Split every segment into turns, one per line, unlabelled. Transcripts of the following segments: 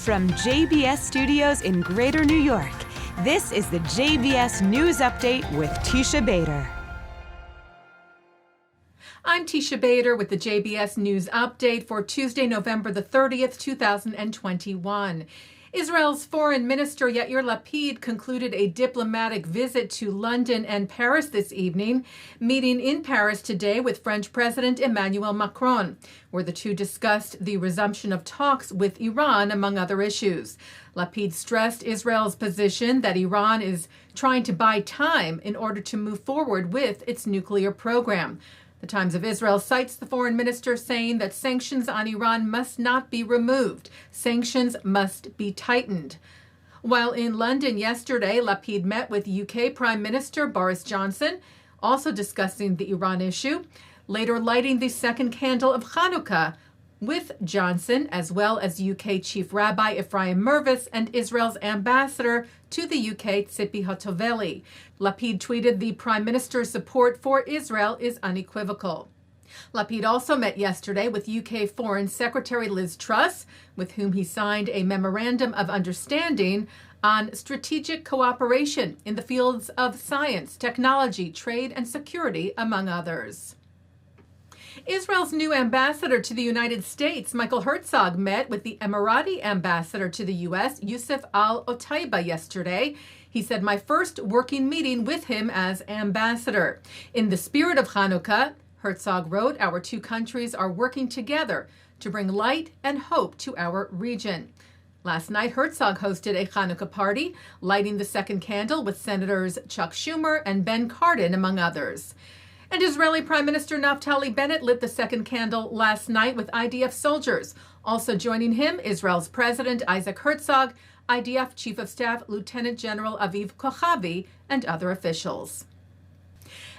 From JBS Studios in Greater New York, this is the JBS News Update with Teisha Bader.
I'm Teisha Bader with the JBS News Update for Tuesday, November the 30th, 2021. Israel's Foreign Minister Yair Lapid concluded a diplomatic visit to London and Paris this evening, meeting in Paris today with French President Emmanuel Macron, where the two discussed the resumption of talks with Iran, among other issues. Lapid stressed Israel's position that Iran is trying to buy time in order to move forward with its nuclear program. The Times of Israel cites the foreign minister saying that sanctions on Iran must not be removed. Sanctions must be tightened. While in London yesterday, Lapid met with UK Prime Minister Boris Johnson, also discussing the Iran issue, later lighting the second candle of Hanukkah with Johnson, as well as UK Chief Rabbi Ephraim Mervis and Israel's ambassador to the UK, Tzipi Hotovely. Lapid tweeted the Prime Minister's support for Israel is unequivocal. Lapid also met yesterday with UK Foreign Secretary Liz Truss, with whom he signed a memorandum of understanding on strategic cooperation in the fields of science, technology, trade, and security, among others. Israel's new ambassador to the United States, Michael Herzog, met with the Emirati ambassador to the U.S., Youssef Al-Otaiba, yesterday. He said, "My first working meeting with him as ambassador. In the spirit of Hanukkah," Herzog wrote, "our two countries are working together to bring light and hope to our region." Last night, Herzog hosted a Hanukkah party, lighting the second candle with Senators Chuck Schumer and Ben Cardin, among others. And Israeli Prime Minister Naftali Bennett lit the second candle last night with IDF soldiers. Also joining him, Israel's President Isaac Herzog, IDF Chief of Staff Lieutenant General Aviv Kochavi, and other officials.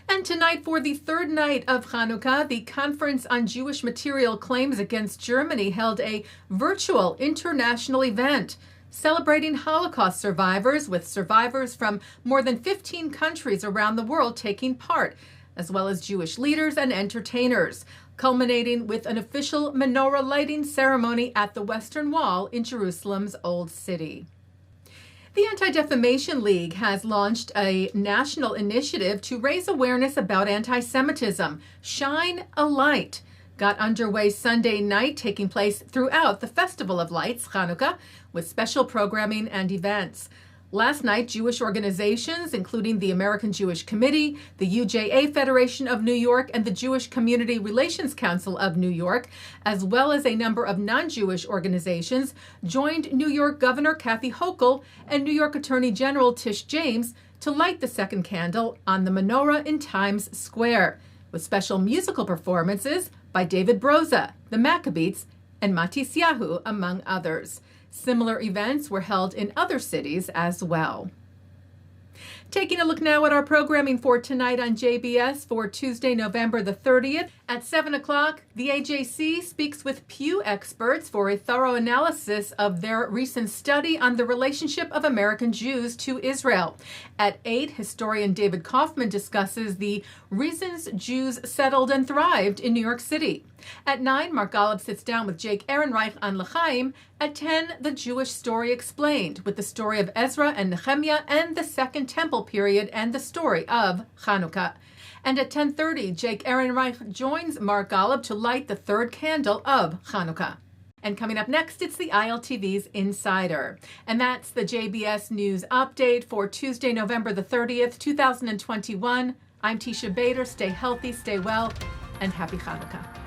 And tonight, for the third night of Hanukkah, the Conference on Jewish Material Claims Against Germany held a virtual international event celebrating Holocaust survivors, with survivors from more than 15 countries around the world taking part, as well as Jewish leaders and entertainers, culminating with an official menorah lighting ceremony at the Western Wall in Jerusalem's Old City. The Anti-Defamation League has launched a national initiative to raise awareness about anti-Semitism. Shine a Light got underway Sunday night, taking place throughout the Festival of Lights, Hanukkah, with special programming and events. Last night, Jewish organizations, including the American Jewish Committee, the UJA Federation of New York, and the Jewish Community Relations Council of New York, as well as a number of non-Jewish organizations, joined New York Governor Kathy Hochul and New York Attorney General Tish James to light the second candle on the menorah in Times Square, with special musical performances by David Broza, the Maccabees, and Matisyahu, among others. Similar events were held in other cities as well. Taking a look now at our programming for tonight on JBS for Tuesday, November the 30th. At 7 o'clock, the AJC speaks with Pew experts for a thorough analysis of their recent study on the relationship of American Jews to Israel. At 8, historian David Kaufman discusses the reasons Jews settled and thrived in New York City. At 9, Mark Golub sits down with Jake Ehrenreich on L'chaim. At 10, The Jewish Story Explained, with the story of Ezra and Nehemiya and the Second Temple period and the story of Chanukah. And at 10:30, Jake Ehrenreich joins Mark Golub to light the third candle of Chanukah. And coming up next, it's the ILTV's Insider. And that's the JBS News Update for Tuesday, November the 30th, 2021. I'm Teisha Bader. Stay healthy, stay well, and happy Hanukkah.